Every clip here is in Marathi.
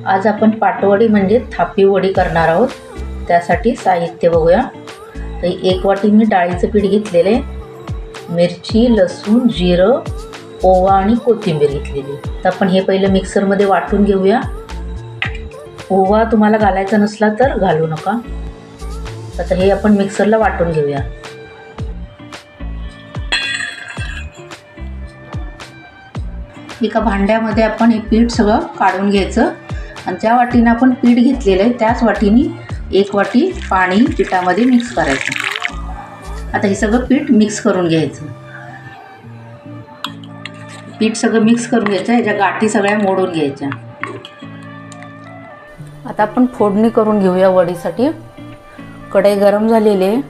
आज आपण पाटवडी म्हणजे थापी वडी करणार आहोत। त्यासाठी साहित्य बघूया। तर 1 वाटी मी डाळीचं पीठ घेतलेले, मिरची, लसूण, जिरं, ओवा आणि कोथिंबीर घेतलेली। तर आपण हे पहिलं मिक्सरमध्ये वाटून घेऊया। ओवा तुम्हाला घालायचा नसला तर घालू नका। आता हे आपण मिक्सरला वाटून घेऊया। एका भांड्यामध्ये आपण हे पीठ सगळं काढून घ्यायचं आणि ज्या वाटीने आपण पीठ घेतलेलं आहे त्याच वाटीने 1 वाटी पाणी पिठामध्ये मिक्स करायचं। आता हे सगळं पीठ मिक्स करून घ्यायचं। पीठ सगळं मिक्स करून घ्यायचं, याच्या गाठी सगळ्या मोडून घ्यायच्या। आता आपण फोडणी करून घेऊया वडीसाठी। कढई गरम झालेली आहे,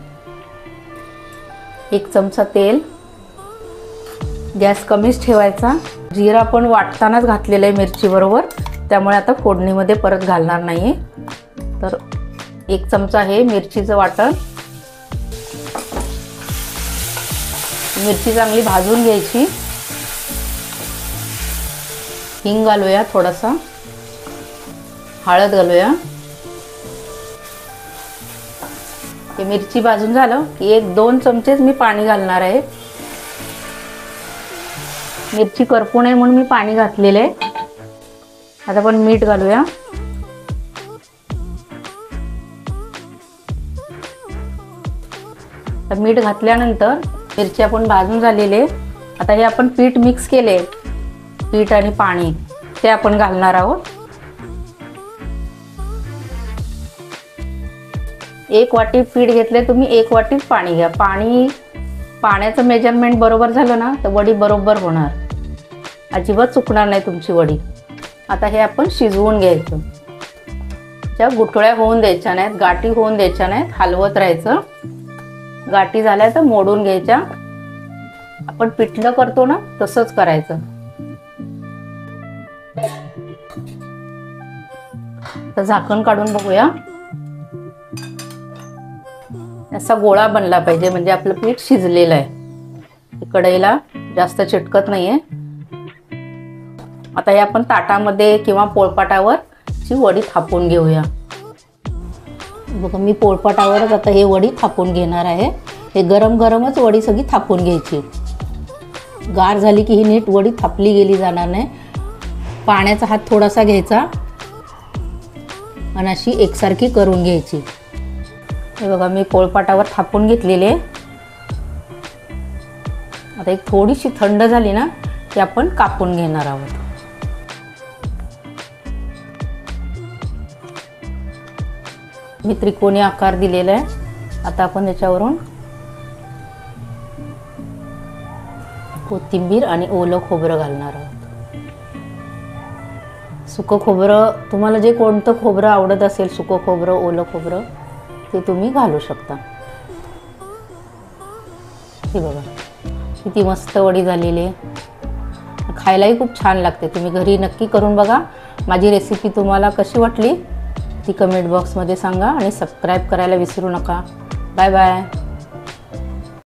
1 चमचा तेल, गॅस कमीच ठेवायचा। जिरा पण वाटतानाच घातलेलं आहे मिरची बरोबर, त्यामुळे आता फोडणीमध्ये परत घालणार नाही। तर 1 चमचा हे मिरचीचं वाटण, मिरची चांगली भाजून घ्यायची। हिंग घालूया, थोडासा हळद घालूया। हे मिरची भाजून झालं की 1-2 चमचेच मी पाणी घालणार आहे। मिरची करपू नये म्हणून मी पाणी घातलेलं आहे। आता आपण मीठ घालूया। तर मीठ घातल्यानंतर मिरची आपण भाजून झालेले, आता हे आपण पीठ मिक्स केले, पीठ आणि पाणी ते आपण घालणार आहोत। 1 वाटी पीठ घेतले तुम्ही, 1 वाटीच पाणी घ्या। पाण्याचं मेजरमेंट बरोबर झालं ना तर वडी बरोबर होणार, अजिबात चुकणार नाही तुमची वडी। आता हे आपण शिजवून घ्यायचं। ज्या गुठळ्या होऊन द्यायच्या नाहीत, गाठी होऊन द्यायच्या नाहीत, हलवत राहायचं। गाठी झाल्या तर मोडून घ्यायच्या। आपण पिठलं करतो ना तसंच करायचं। तर झाकण काढून बघूया। असा गोळा बनला पाहिजे, म्हणजे आपलं पीठ शिजलेलं आहे, कढईला जास्त चिटकत नाहीये। आता हे आपण ताटामध्ये किंवा पोळपाटावर ची वडी थापून घेऊया। बघा मी पोळपाटावरच आता हे वडी थापून घेणार आहे। हे गरम गरमच वडी सगळी थापून घ्यायची, गार झाली की ही नीट वडी थापली गेली जाणार नाही। पाण्याचा हात थोडासा घ्यायचा आणि अशी एकसारखी करून घ्यायची। हे बघा मी पोळपाटावर थापून घेतलेले। आता एक थोडीशी थंड झाली ना की आपण कापून घेणार आहोत। मी त्रिकोणी आकार दिलेला आहे। आता आपण त्याच्यावरून कोथिंबीर आणि ओलं खोबरं घालणार आहोत। सुकं खोबरं, तुम्हाला जे कोणतं खोबरं आवडत असेल, सुकं खोबरं, ओलं खोबरं, ते तुम्ही घालू शकता। हे बघा किती मस्त वडी झालेली आहे, खायलाही खूप छान लागते। तुम्ही घरी नक्की करून बघा। माझी रेसिपी तुम्हाला कशी वाटली ती कमेंट बॉक्समध्ये सांगा आणि सबस्क्राईब करायला विसरू नका। Bye bye.